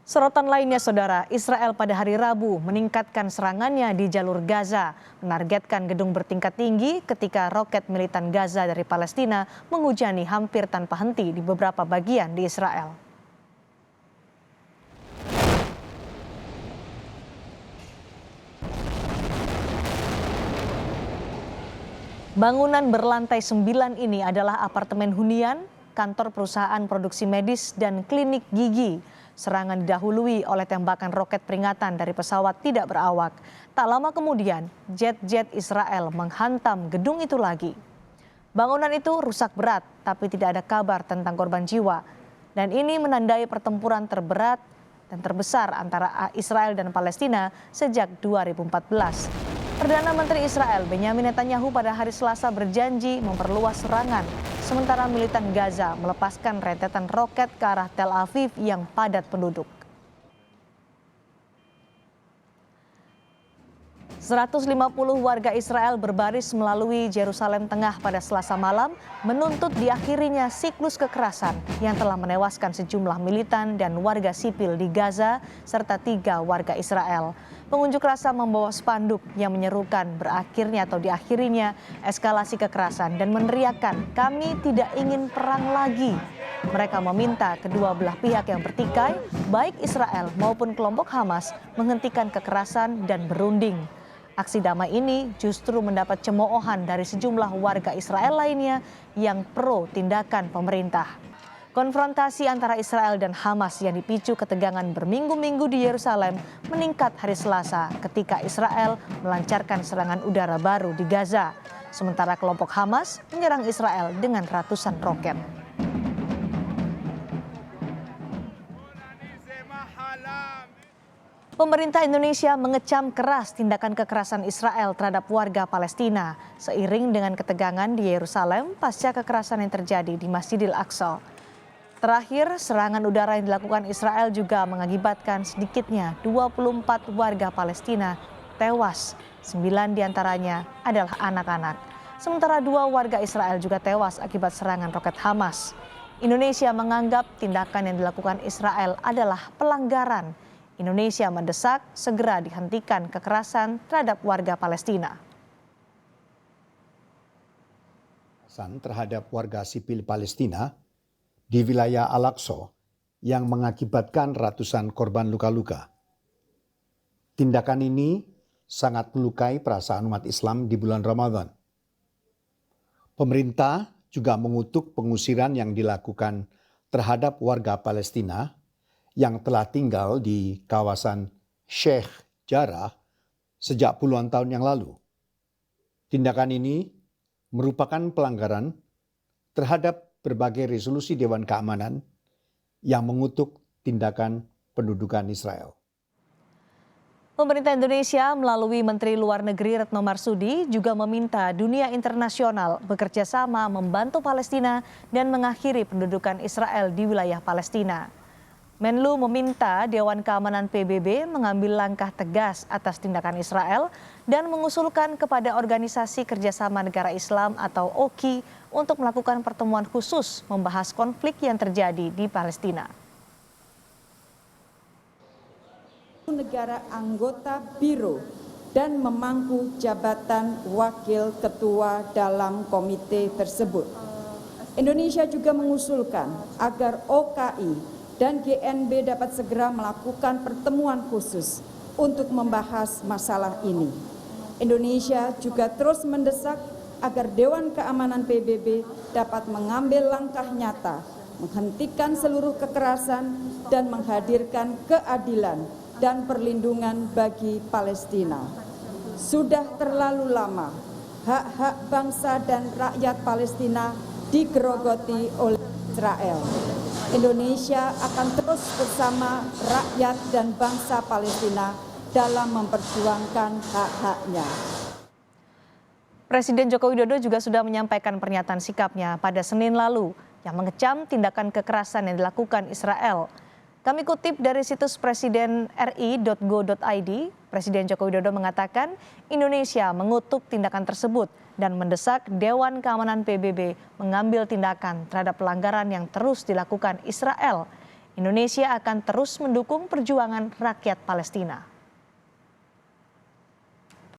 Sorotan lainnya, saudara, Israel pada hari Rabu meningkatkan serangannya di jalur Gaza, menargetkan gedung bertingkat tinggi ketika roket militan Gaza dari Palestina menghujani hampir tanpa henti di beberapa bagian di Israel. Bangunan berlantai 9 ini adalah apartemen hunian, kantor perusahaan produksi medis, dan klinik gigi. Serangan didahului oleh tembakan roket peringatan dari pesawat tidak berawak. Tak lama kemudian, jet-jet Israel menghantam gedung itu lagi. Bangunan itu rusak berat, tapi tidak ada kabar tentang korban jiwa. Dan ini menandai pertempuran terberat dan terbesar antara Israel dan Palestina sejak 2014. Perdana Menteri Israel Benyamin Netanyahu pada hari Selasa berjanji memperluas serangan, sementara militan Gaza melepaskan rentetan roket ke arah Tel Aviv yang padat penduduk. 150 warga Israel berbaris melalui Yerusalem Tengah pada Selasa malam menuntut diakhirinya siklus kekerasan yang telah menewaskan sejumlah militan dan warga sipil di Gaza serta 3 warga Israel. Pengunjuk rasa membawa spanduk yang menyerukan berakhirnya atau diakhirinya eskalasi kekerasan dan meneriakkan, "Kami tidak ingin perang lagi." Mereka meminta kedua belah pihak yang bertikai, baik Israel maupun kelompok Hamas, menghentikan kekerasan dan berunding. Aksi damai ini justru mendapat cemoohan dari sejumlah warga Israel lainnya yang pro tindakan pemerintah. Konfrontasi antara Israel dan Hamas yang dipicu ketegangan berminggu-minggu di Yerusalem meningkat hari Selasa ketika Israel melancarkan serangan udara baru di Gaza. Sementara kelompok Hamas menyerang Israel dengan ratusan roket. Pemerintah Indonesia mengecam keras tindakan kekerasan Israel terhadap warga Palestina seiring dengan ketegangan di Yerusalem pasca kekerasan yang terjadi di Masjidil Aqsa. Terakhir, serangan udara yang dilakukan Israel juga mengakibatkan sedikitnya 24 warga Palestina tewas. 9 diantaranya adalah anak-anak. Sementara 2 warga Israel juga tewas akibat serangan roket Hamas. Indonesia menganggap tindakan yang dilakukan Israel adalah pelanggaran. Indonesia mendesak segera dihentikan kekerasan terhadap warga Palestina. Terhadap warga sipil Palestina di wilayah Al-Aqsa yang mengakibatkan ratusan korban luka-luka. Tindakan ini sangat melukai perasaan umat Islam di bulan Ramadan. Pemerintah juga mengutuk pengusiran yang dilakukan terhadap warga Palestina yang telah tinggal di kawasan Sheikh Jarrah sejak puluhan tahun yang lalu. Tindakan ini merupakan pelanggaran terhadap berbagai resolusi Dewan Keamanan yang mengutuk tindakan pendudukan Israel. Pemerintah Indonesia melalui Menteri Luar Negeri Retno Marsudi juga meminta dunia internasional bekerja sama membantu Palestina dan mengakhiri pendudukan Israel di wilayah Palestina. Menlu meminta Dewan Keamanan PBB mengambil langkah tegas atas tindakan Israel dan mengusulkan kepada Organisasi Kerjasama Negara Islam atau OKI untuk melakukan pertemuan khusus membahas konflik yang terjadi di Palestina. Negara anggota Biro dan memangku jabatan wakil ketua dalam komite tersebut. Indonesia juga mengusulkan agar OKI dan GNB dapat segera melakukan pertemuan khusus untuk membahas masalah ini. Indonesia juga terus mendesak agar Dewan Keamanan PBB dapat mengambil langkah nyata, menghentikan seluruh kekerasan dan menghadirkan keadilan dan perlindungan bagi Palestina. Sudah terlalu lama hak-hak bangsa dan rakyat Palestina digerogoti oleh Israel. Indonesia akan terus bersama rakyat dan bangsa Palestina dalam memperjuangkan hak-haknya. Presiden Joko Widodo juga sudah menyampaikan pernyataan sikapnya pada Senin lalu yang mengecam tindakan kekerasan yang dilakukan Israel. Kami kutip dari situs presidenri.go.id, Presiden Joko Widodo mengatakan Indonesia mengutuk tindakan tersebut dan mendesak Dewan Keamanan PBB mengambil tindakan terhadap pelanggaran yang terus dilakukan Israel. Indonesia akan terus mendukung perjuangan rakyat Palestina.